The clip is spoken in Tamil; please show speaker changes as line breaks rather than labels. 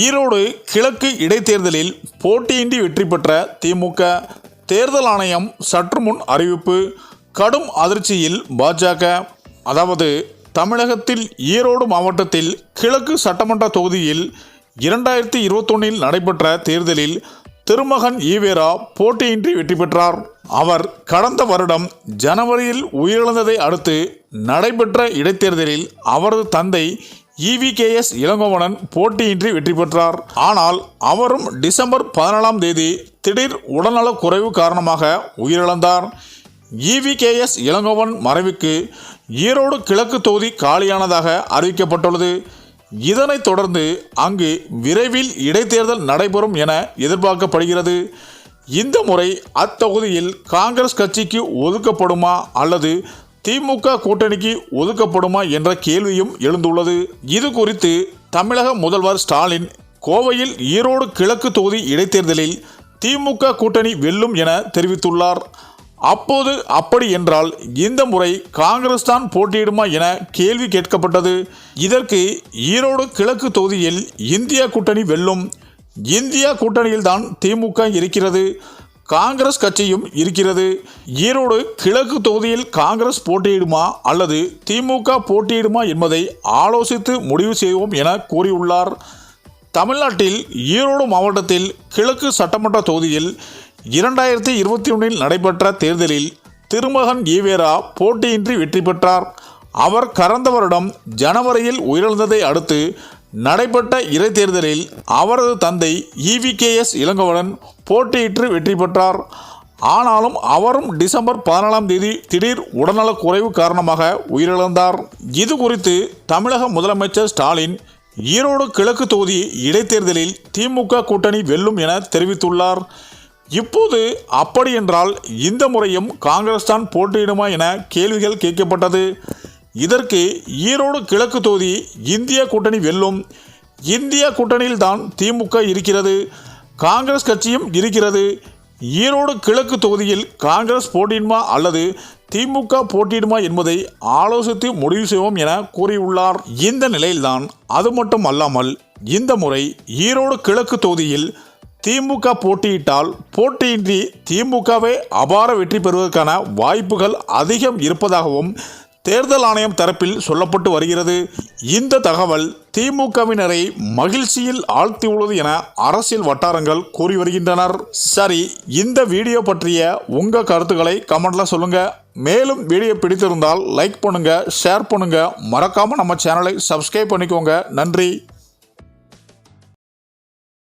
ஈரோடு கிழக்கு இடைத்தேர்தலில் போட்டியின்றி வெற்றி பெற்ற திமுக. தேர்தல் ஆணையம் சற்று முன் அறிவிப்பு. கடும் அதிர்ச்சியில் பாஜக. அதாவது தமிழகத்தில் ஈரோடு மாவட்டத்தில் கிழக்கு சட்டமன்ற தொகுதியில் 2021 நடைபெற்ற தேர்தலில் திருமகன் ஈவேரா போட்டியின்றி வெற்றி பெற்றார். அவர் கடந்த வருடம் ஜனவரியில் உயிரிழந்ததை அடுத்து நடைபெற்ற இடைத்தேர்தலில் அவரது தந்தை EVKS இளங்கோவனன் போட்டியின்றி வெற்றி பெற்றார். ஆனால் அவரும் டிசம்பர் 14ஆம் தேதி திடீர் உடல்நலக் குறைவு காரணமாக உயிரிழந்தார். EVKS இளங்கோவன் மறைவுக்கு ஈரோடு கிழக்கு தொகுதி காலியானதாக அறிவிக்கப்பட்டுள்ளது. இதனைத் தொடர்ந்து அங்கு விரைவில் இடைத்தேர்தல் நடைபெறும் என எதிர்பார்க்கப்படுகிறது. இந்த முறை அத்தொகுதியில் காங்கிரஸ் கட்சிக்கு ஒதுக்கப்படுமா அல்லது திமுக கூட்டணிக்கு ஒதுக்கப்படுமா என்ற கேள்வியும் எழுந்துள்ளது. இது குறித்து தமிழக முதல்வர் ஸ்டாலின் கோவையில் ஈரோடு கிழக்கு தொகுதி இடைத்தேர்தலில் திமுக கூட்டணி வெல்லும் என தெரிவித்துள்ளார். அப்போது அப்படி என்றால் இந்த முறை காங்கிரஸ் தான் போட்டியிடுமா என கேள்வி கேட்கப்பட்டது. இதற்கு ஈரோடு கிழக்கு தொகுதியில் இந்தியா கூட்டணி வெல்லும், இந்தியா கூட்டணியில்தான் திமுக இருக்கிறது, காங்கிரஸ் கட்சியும் இருக்கிறது. ஈரோடு கிழக்கு தொகுதியில் காங்கிரஸ் போட்டியிடுமா அல்லது திமுக போட்டியிடுமா என்பதை ஆலோசித்து முடிவு செய்வோம் என கூறியுள்ளார். தமிழ்நாட்டில் ஈரோடு மாவட்டத்தில் கிழக்கு சட்டமன்ற தொகுதியில் 2021 நடைபெற்ற தேர்தலில் திருமகன் ஈவேரா போட்டியின்றி வெற்றி பெற்றார். அவர் கடந்த வருடம் ஜனவரியில் உயிரிழந்ததை அடுத்து நடைபெற்ற இடைத்தேர்தலில் அவரது தந்தை EVKS இளங்கோவனன் போட்டியிட்டு வெற்றி பெற்றார். ஆனாலும் அவரும் டிசம்பர் 14ஆம் தேதி திடீர் உடல்நலக் குறைவு காரணமாக உயிரிழந்தார். இது குறித்து தமிழக முதலமைச்சர் ஸ்டாலின் ஈரோடு கிழக்கு தொகுதி இடைத்தேர்தலில் திமுக கூட்டணி வெல்லும் என தெரிவித்துள்ளார். இப்போது அப்படி என்றால் இந்த முறையும் காங்கிரஸ் தான் போட்டியிடுமா என கேள்விகள் கேட்கப்பட்டது. இதற்கு ஈரோடு கிழக்கு தொகுதி இந்தியா கூட்டணி வெல்லும், இந்தியா கூட்டணியில் தான் திமுக இருக்கிறது, காங்கிரஸ் கட்சியும் இருக்கிறது, ஈரோடு கிழக்கு தொகுதியில் காங்கிரஸ் போட்டியிடுமா அல்லது திமுக போட்டியிடுமா என்பதை ஆலோசித்து முடிவு செய்வோம் என கூறியுள்ளார். இந்த நிலையில்தான் அது மட்டும் அல்லாமல் இந்த முறை ஈரோடு கிழக்கு தொகுதியில் திமுக போட்டியிட்டால் போட்டியின்றி திமுகவே அபார வெற்றி பெறுவதற்கான வாய்ப்புகள் அதிகம் இருப்பதாகவும் தேர்தல் ஆணையம் தரப்பில் சொல்லப்பட்டு வருகிறது. இந்த தகவல் திமுகவினரை மகிழ்ச்சியில் ஆழ்த்தியுள்ளது என அரசியல் வட்டாரங்கள் கூறி வருகின்றனர். சரி, இந்த வீடியோ பற்றிய உங்கள் கருத்துக்களை கமெண்ட்ல சொல்லுங்க. மேலும் வீடியோ பிடித்திருந்தால் லைக் பண்ணுங்க, ஷேர் பண்ணுங்க, மறக்காம நம்ம சேனலை சப்ஸ்கிரைப் பண்ணிக்கோங்க. நன்றி.